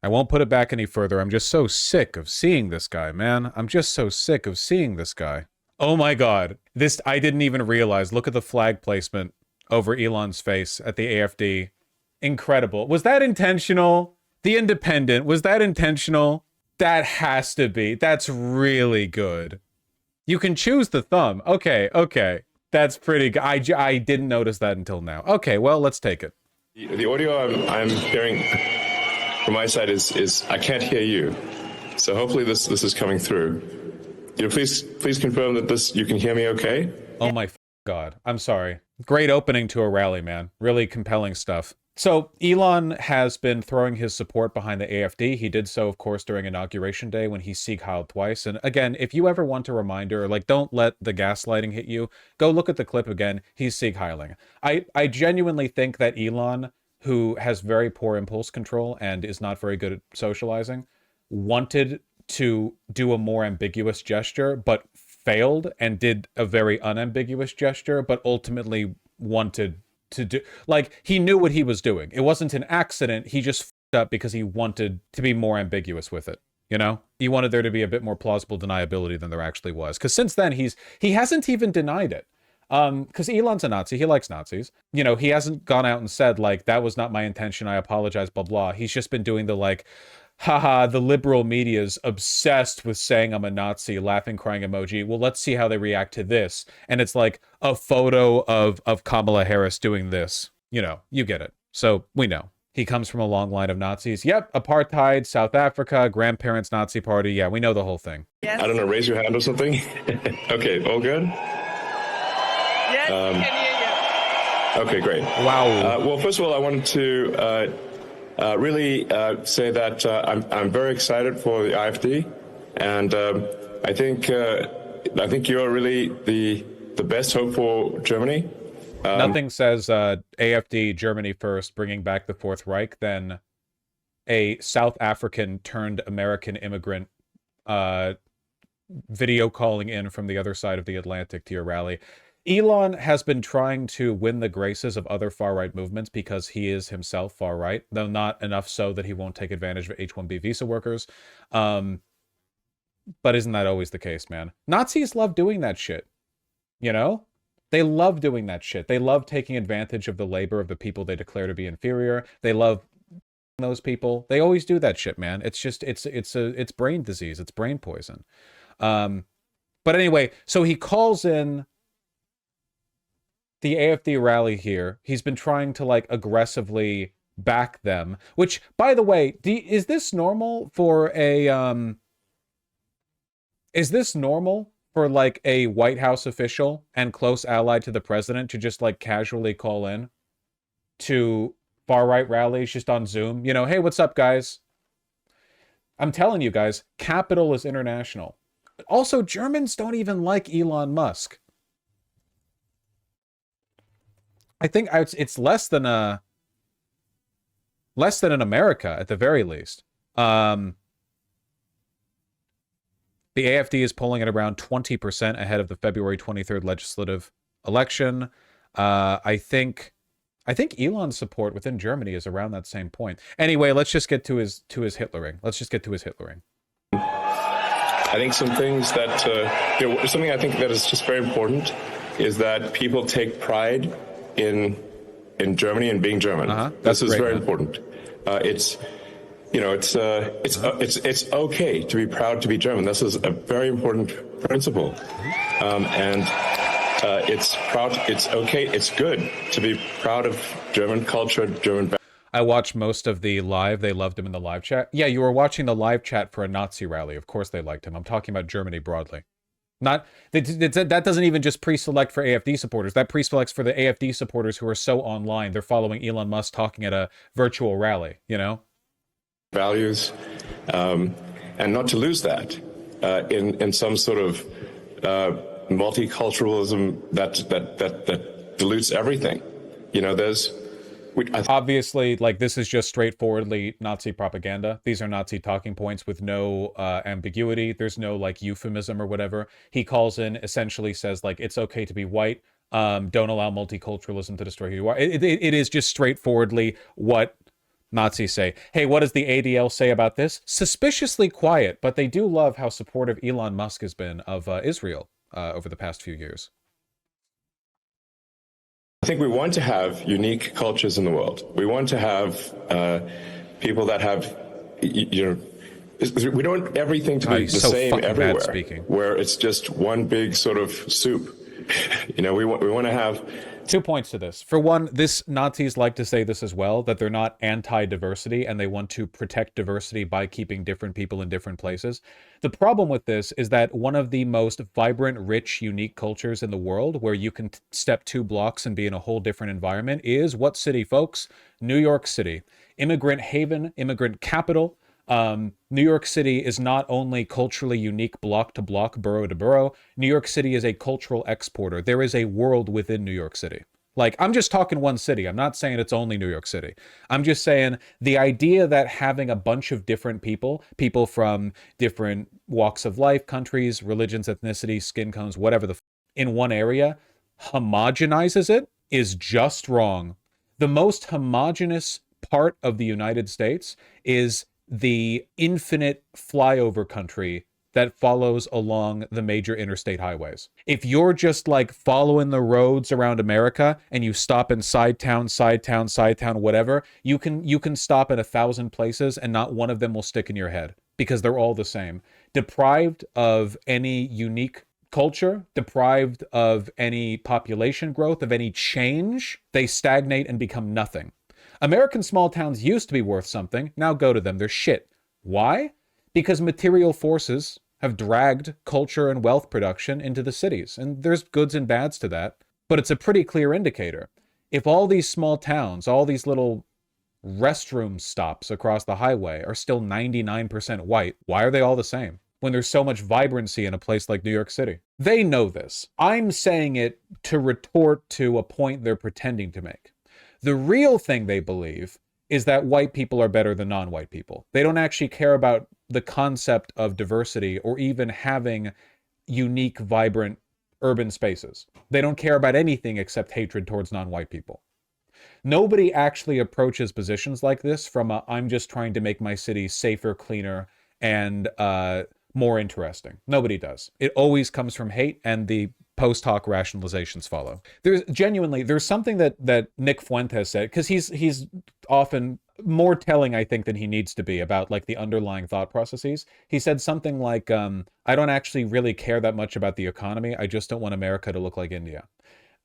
I won't put it back any further. I'm just so sick of seeing this guy, man. I'm just so sick of seeing this guy. Oh my god. This, I didn't even realize. Look at the flag placement over Elon's face at the AFD. Incredible. Was that intentional? The Independent, was that intentional? That has to be. That's really good. You can choose the thumb. Okay, okay. That's pretty good. I didn't notice that until now. Okay, well, let's take it. The audio I'm hearing from my side is I can't hear you. So hopefully this is coming through. Please confirm that you can hear me okay? Oh my god. I'm sorry. Great opening to a rally, man. Really compelling stuff. So Elon has been throwing his support behind the AFD. He did so, of course, during Inauguration Day when he sieg-heiled twice. And again, if you ever want a reminder, like, don't let the gaslighting hit you, go look at the clip again. He's sieg-heiling. I genuinely think that Elon, who has very poor impulse control and is not very good at socializing, wanted to do a more ambiguous gesture, but failed and did a very unambiguous gesture, but ultimately wanted to do, like, he knew what he was doing. It wasn't an accident. He just f***ed up because he wanted to be more ambiguous with it. You know, he wanted there to be a bit more plausible deniability than there actually was. Because since then, he hasn't even denied it. Because Elon's a Nazi. He likes Nazis. You know, he hasn't gone out and said, like, that was not my intention. I apologize, blah, blah. He's just been doing the, like, haha, the liberal media's obsessed with saying I'm a Nazi, laughing, crying emoji. Well, let's see how they react to this. And it's like a photo of Kamala Harris doing this. You know, you get it. So we know. He comes from a long line of Nazis. Yep, apartheid, South Africa, grandparents' Nazi party. Yeah, we know the whole thing. Yes. I don't know, raise your hand or something. Okay, all good? Yes, can hear you. Okay, great. Wow. Well, first of all, I wanted to really say that I'm very excited for the AfD, and I think you're really the best hope for Germany. Nothing says AfD Germany first, bringing back the Fourth Reich, than a South African turned American immigrant video calling in from the other side of the Atlantic to your rally. Elon has been trying to win the graces of other far-right movements because he is himself far-right, though not enough so that he won't take advantage of H-1B visa workers. But isn't that always the case, man? Nazis love doing that shit, you know? They love doing that shit. They love taking advantage of the labor of the people they declare to be inferior. They love those people. They always do that shit, man. It's just, it's brain disease. It's brain poison. But anyway, so he calls in the AfD rally here. He's been trying to, like, aggressively back them, which, by the way, is this normal for a, is this normal for, like, a White House official and close ally to the president to just, like, casually call in to far-right rallies just on Zoom? You know, hey, what's up, guys? I'm telling you guys, capital is international. Also, Germans don't even like Elon Musk. I think it's less than in America at the very least. The AfD is polling at around 20% ahead of the February 23rd legislative election. I think Elon's support within Germany is around that same point. Anyway, let's just get to his Hitlering. Let's just get to his Hitlering. I think some things that something I think that is just very important is that people take pride in Germany and being German. This is very important. It's okay to be proud to be German. This is a very important principle, and it's okay. It's good to be proud of German culture, German. I watched most of the live. They loved him in the live chat. Yeah, you were watching the live chat for a Nazi rally. Of course they liked him. I'm talking about Germany broadly. Not that doesn't even just pre-select for AfD supporters. That pre-selects for the AfD supporters who are so online. They're following Elon Musk talking at a virtual rally, you know? Values, and not to lose that in some sort of multiculturalism that dilutes everything. You know, obviously, like, this is just straightforwardly Nazi propaganda. These are Nazi talking points with no ambiguity. There's no, like, euphemism or whatever. He calls in, essentially says, like, it's okay to be white. Don't allow multiculturalism to destroy who you are. It is just straightforwardly what Nazis say, hey, what does the ADL say about this? Suspiciously quiet, but they do love how supportive Elon Musk has been of Israel over the past few years. I think we want to have unique cultures in the world. We want to have people that have, you know, we don't want everything to be the same everywhere, where it's just one big sort of soup. You know, we want to have... 2 points to this. For one, Nazis like to say this as well, that they're not anti-diversity and they want to protect diversity by keeping different people in different places. The problem with this is that one of the most vibrant, rich, unique cultures in the world, where you can step 2 blocks and be in a whole different environment, is what city, folks? New York City. Immigrant haven, immigrant capital. New York City is not only culturally unique block to block, borough to borough. New York City is a cultural exporter. There is a world within New York City. Like, I'm just talking one city. I'm not saying it's only New York City. I'm just saying the idea that having a bunch of different people from different walks of life, countries, religions, ethnicity, skin tones, whatever in one area homogenizes it is just wrong. The most homogenous part of the United States is the infinite flyover country that follows along the major interstate highways. If you're just like following the roads around America and you stop in side town, whatever, you can stop at 1,000 places and not one of them will stick in your head because they're all the same. Deprived of any unique culture, deprived of any population growth, of any change, they stagnate and become nothing. American small towns used to be worth something. Now go to them. They're shit. Why? Because material forces have dragged culture and wealth production into the cities. And there's goods and bads to that. But it's a pretty clear indicator. If all these small towns, all these little restroom stops across the highway are still 99% white, why are they all the same? When there's so much vibrancy in a place like New York City. They know this. I'm saying it to retort to a point they're pretending to make. The real thing they believe is that white people are better than non-white people. They don't actually care about the concept of diversity or even having unique, vibrant urban spaces. They don't care about anything except hatred towards non-white people. Nobody actually approaches positions like this from a, I'm just trying to make my city safer, cleaner, and more interesting. Nobody does. It always comes from hate, and the post hoc rationalizations follow. There's something that Nick Fuentes said, because he's often more telling, I think, than he needs to be about like the underlying thought processes. He said something like, I don't actually really care that much about the economy. I just don't want America to look like India.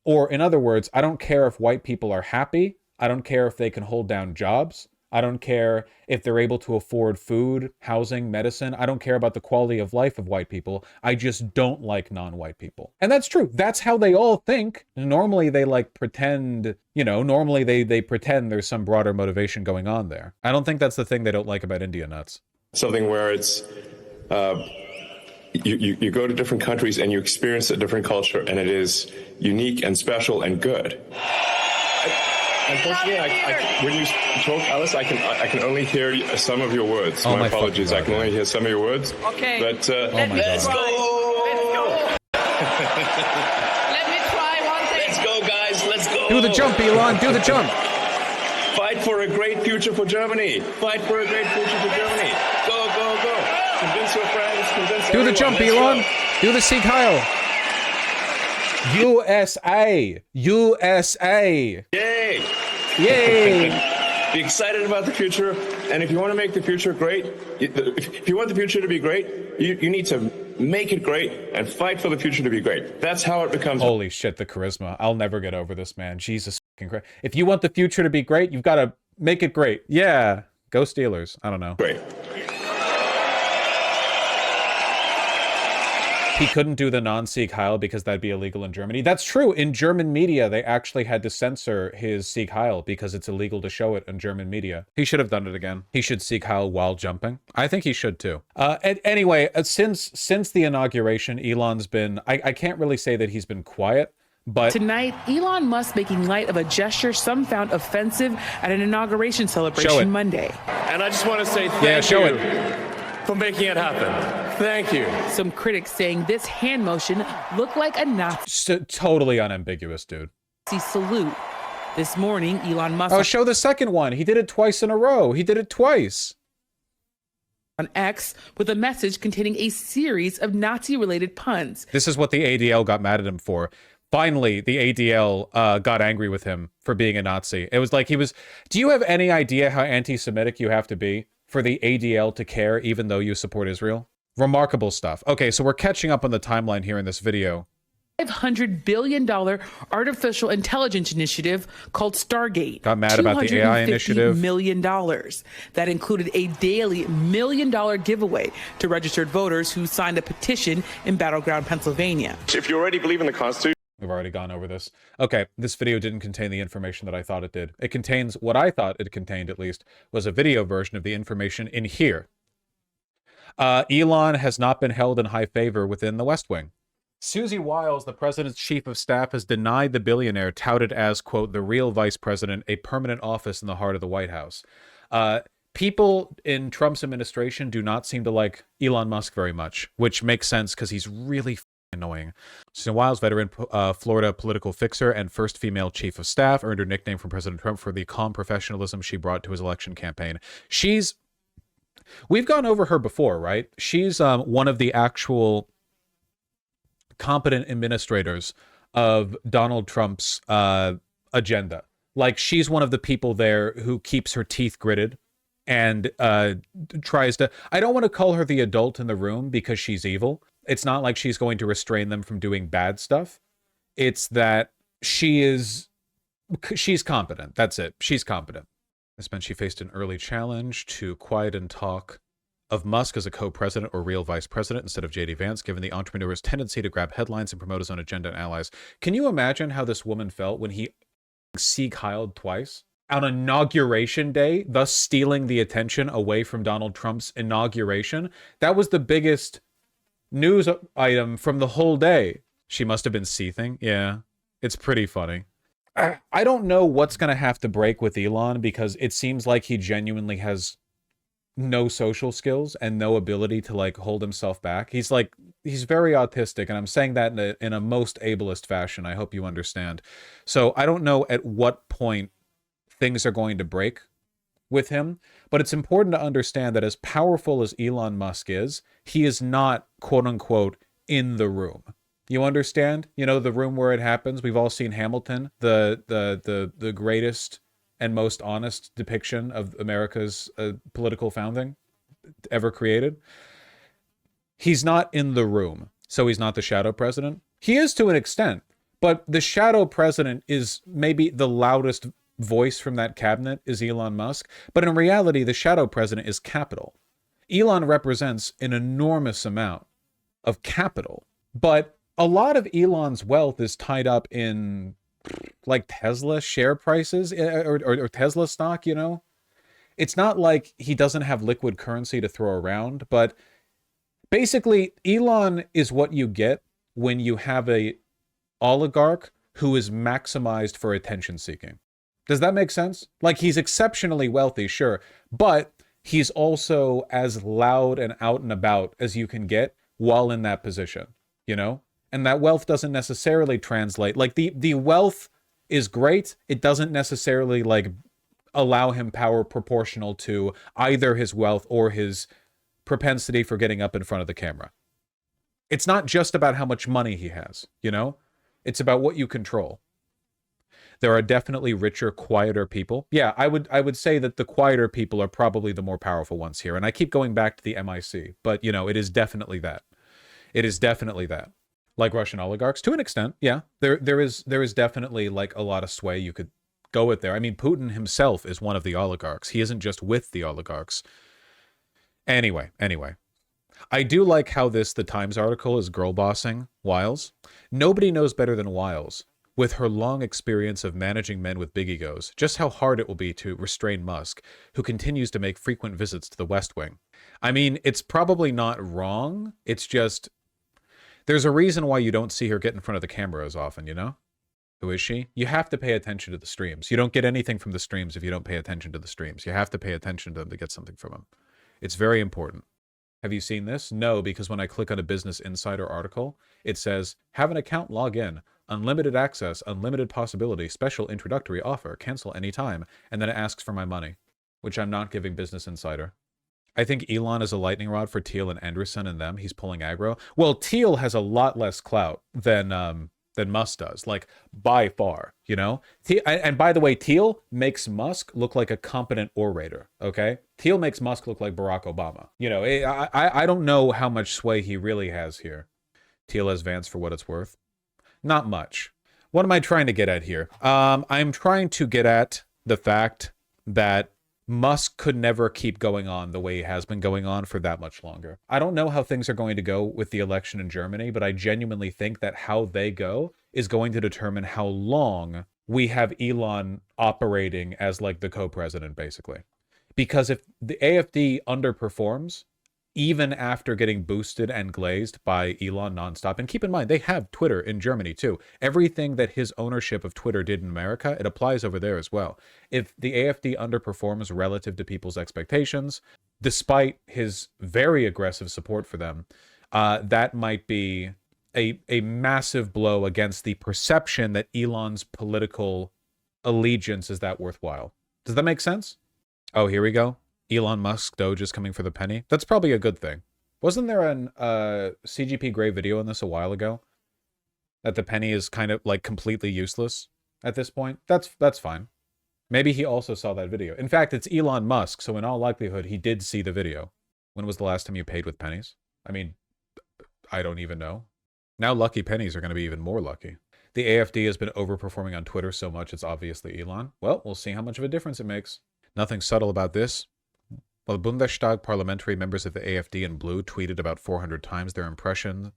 Or in other words, I don't care if white people are happy. I don't care if they can hold down jobs. I don't care if they're able to afford food, housing, medicine. I don't care about the quality of life of white people. I just don't like non-white people. And that's true. That's how they all think. Normally they like pretend, normally they pretend there's some broader motivation going on there. I don't think that's the thing they don't like about India nuts. Something where it's, you go to different countries and you experience a different culture, and it is unique and special and good. Unfortunately, when you talk, Alice, I can only hear some of your words. Oh, my apologies. I can only hear some of your words. Okay. But let's go. Let me try one thing. Let's go, guys. Let's go. Do the jump, Elon. Do the jump. Fight for a great future for Germany. Fight for a great future for Germany. Go, go, go. Convince your friends. Convince Do everyone. the jump, Elon. Do the Sieg Heil. USA! USA! Yay! Yay! Be excited about the future, and if you want to make the future great, if you want the future to be great, you need to make it great and fight for the future to be great. That's how it becomes. Holy shit, the charisma. I'll never get over this, man. Jesus fucking Christ. If you want the future to be great, you've got to make it great. Yeah. Go Steelers. I don't know. Great. He couldn't do the non-Sieg Heil because that'd be illegal in Germany. That's true. In German media, they actually had to censor his Sieg Heil because it's illegal to show it in German media. He should have done it again. He should Sieg Heil while jumping. I think he should too. Anyway, since the inauguration, Elon's been, I can't really say that he's been quiet, but tonight, Elon Musk making light of a gesture some found offensive at an inauguration celebration Monday. And I just want to say thank you for making it happen. Thank you. Some critics saying this hand motion looked like a Nazi totally unambiguous, dude. salute This morning, Elon Musk Oh, show the second one. He did it twice in a row. He did it twice. on X with a message containing a series of Nazi-related puns. This is what the ADL got mad at him for. Finally, the ADL got angry with him for being a Nazi. It was like he was... Do you have any idea how anti-Semitic you have to be for the ADL to care even though you support Israel? Remarkable stuff. Okay, so we're catching up on the timeline here in this video. $500 billion artificial intelligence initiative called Stargate. Got mad about the AI initiative. $250 million. That included a daily $1 million giveaway to registered voters who signed a petition in Battleground, Pennsylvania. If you already believe in the Constitution, We've already gone over this. Okay, this video didn't contain the information that I thought it did. It contains what I thought it contained, at least, was a video version of the information in here. Elon has not been held in high favor within the West Wing. Susie Wiles, the president's chief of staff, has denied the billionaire touted as, quote, the real vice president, a permanent office in the heart of the White House. People in Trump's administration do not seem to like Elon Musk very much, which makes sense because he's really annoying. Susan Wiles, veteran Florida political fixer and first female chief of staff, earned her nickname from President Trump for the calm professionalism she brought to his election campaign. We've gone over her before, right? She's one of the actual competent administrators of Donald Trump's agenda. Like, she's one of the people there who keeps her teeth gritted and tries to... I don't want to call her the adult in the room because she's evil. It's not like she's going to restrain them from doing bad stuff. It's that she's competent. That's it. She's competent. This meant she faced an early challenge to quiet and talk of Musk as a co-president or real vice president instead of J.D. Vance, given the entrepreneur's tendency to grab headlines and promote his own agenda and allies. Can you imagine how this woman felt when he Sieg Heiled twice? On Inauguration Day, thus stealing the attention away from Donald Trump's inauguration? That was the biggest news item from the whole day. She must have been seething. Yeah, it's pretty funny. I don't know what's going to have to break with Elon because it seems like he genuinely has no social skills and no ability to like hold himself back. He's very autistic, and I'm saying that in a most ableist fashion. I hope you understand. So I don't know at what point things are going to break with him, but it's important to understand that as powerful as Elon Musk is, he is not, quote unquote, in the room. You understand? You know, the room where it happens. We've all seen Hamilton, the greatest and most honest depiction of America's political founding ever created. He's not in the room, so he's not the shadow president. He is to an extent, but the shadow president is maybe the loudest voice from that cabinet is Elon Musk, but in reality, the shadow president is capital. Elon represents an enormous amount of capital, but a lot of Elon's wealth is tied up in like Tesla share prices or Tesla stock, you know? It's not like he doesn't have liquid currency to throw around, but basically Elon is what you get when you have a oligarch who is maximized for attention seeking. Does that make sense? Like, he's exceptionally wealthy, sure, but he's also as loud and out and about as you can get while in that position, you know? And that wealth doesn't necessarily translate. Like, the wealth is great. It doesn't necessarily, like, allow him power proportional to either his wealth or his propensity for getting up in front of the camera. It's not just about how much money he has, you know? It's about what you control. There are definitely richer, quieter people. Yeah, I would say that the quieter people are probably the more powerful ones here. And I keep going back to the MIC, but, you know, it is definitely that. It is definitely that. Like Russian oligarchs, to an extent, yeah. There is definitely, like, a lot of sway you could go with there. I mean, Putin himself is one of the oligarchs. He isn't just with the oligarchs. Anyway. I do like how the Times article is girl bossing Wiles. Nobody knows better than Wiles, with her long experience of managing men with big egos, just how hard it will be to restrain Musk, who continues to make frequent visits to the West Wing. I mean, it's probably not wrong. It's just, there's a reason why you don't see her get in front of the camera as often, you know? Who is she? You have to pay attention to the streams. You don't get anything from the streams if you don't pay attention to the streams. You have to pay attention to them to get something from them. It's very important. Have you seen this? No, because when I click on a Business Insider article, it says, have an account, log in. unlimited access, unlimited possibility, special introductory offer, cancel anytime, and then it asks for my money, which I'm not giving Business Insider. I think Elon is a lightning rod for Thiel and Anderson and them. He's pulling aggro. Well, Thiel has a lot less clout than Musk does, like by far, you know? And by the way, Thiel makes Musk look like a competent orator, okay? Thiel makes Musk look like Barack Obama. You know, I don't know how much sway he really has here. Thiel has Vance for what it's worth. Not much. What am I trying to get at here? I'm trying to get at the fact that Musk could never keep going on the way he has been going on for that much longer. I don't know how things are going to go with the election in Germany, but I genuinely think that how they go is going to determine how long we have Elon operating as like the co-president, basically. Because if the AFD underperforms, even after getting boosted and glazed by Elon nonstop, and keep in mind, they have Twitter in Germany too. Everything that his ownership of Twitter did in America, it applies over there as well. If the AFD underperforms relative to people's expectations, despite his very aggressive support for them, that might be a massive blow against the perception that Elon's political allegiance is that worthwhile. Does that make sense? Oh, here we go. Elon Musk Doge is coming for the penny. That's probably a good thing. Wasn't there an CGP Grey video on this a while ago? That the penny is kind of like completely useless at this point? That's fine. Maybe he also saw that video. In fact, it's Elon Musk, so in all likelihood, he did see the video. When was the last time you paid with pennies? I mean, I don't even know. Now lucky pennies are going to be even more lucky. The AFD has been overperforming on Twitter so much it's obviously Elon. Well, we'll see how much of a difference it makes. Nothing subtle about this. Well, Bundestag parliamentary members of the AFD in blue tweeted about 400 times their impressions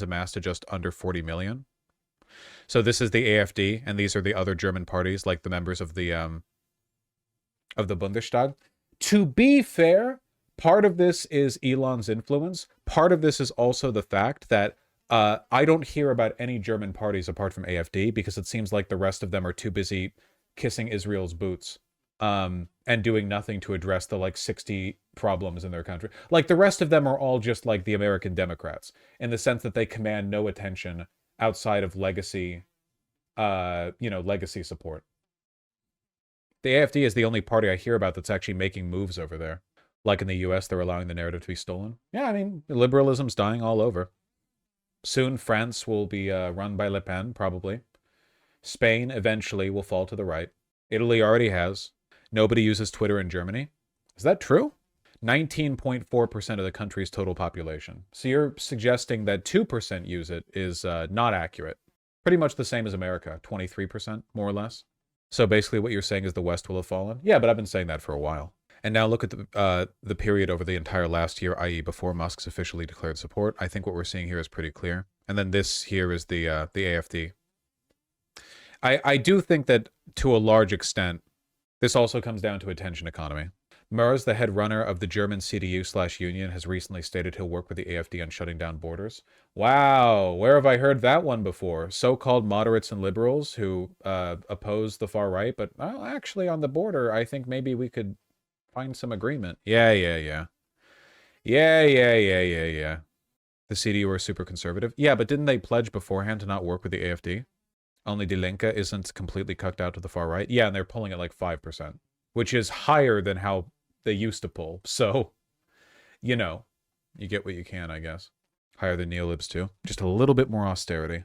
amassed to just under 40 million. So this is the AFD, and these are the other German parties, like the members of the Bundestag. To be fair, part of this is Elon's influence. Part of this is also the fact that I don't hear about any German parties apart from AFD because it seems like the rest of them are too busy kissing Israel's boots. And doing nothing to address the like 60 problems in their country. Like the rest of them are all just like the American Democrats in the sense that they command no attention outside of legacy, legacy support. The AFD is the only party I hear about that's actually making moves over there. Like in the US, they're allowing the narrative to be stolen. Yeah, I mean, liberalism's dying all over. Soon France will be run by Le Pen, probably. Spain eventually will fall to the right. Italy already has. Nobody uses Twitter in Germany. Is that true? 19.4% of the country's total population. So you're suggesting that 2% use it is not accurate. Pretty much the same as America, 23%, more or less. So basically what you're saying is the West will have fallen? Yeah, but I've been saying that for a while. And now look at the period over the entire last year, i.e. before Musk's officially declared support. I think what we're seeing here is pretty clear. And then this here is the AFD. I do think that to a large extent, this also comes down to attention economy. Merz, the head runner of the German CDU/Union, has recently stated he'll work with the AFD on shutting down borders. Wow, where have I heard that one before? So-called moderates and liberals who oppose the far right, but actually on the border, I think maybe we could find some agreement. Yeah. The CDU are super conservative. Yeah, but didn't they pledge beforehand to not work with the AFD? Only Die Linke isn't completely cucked out to the far right. Yeah, and they're pulling at like 5%, which is higher than how they used to pull. So, you know, you get what you can, I guess. Higher than neolibs too. Just a little bit more austerity.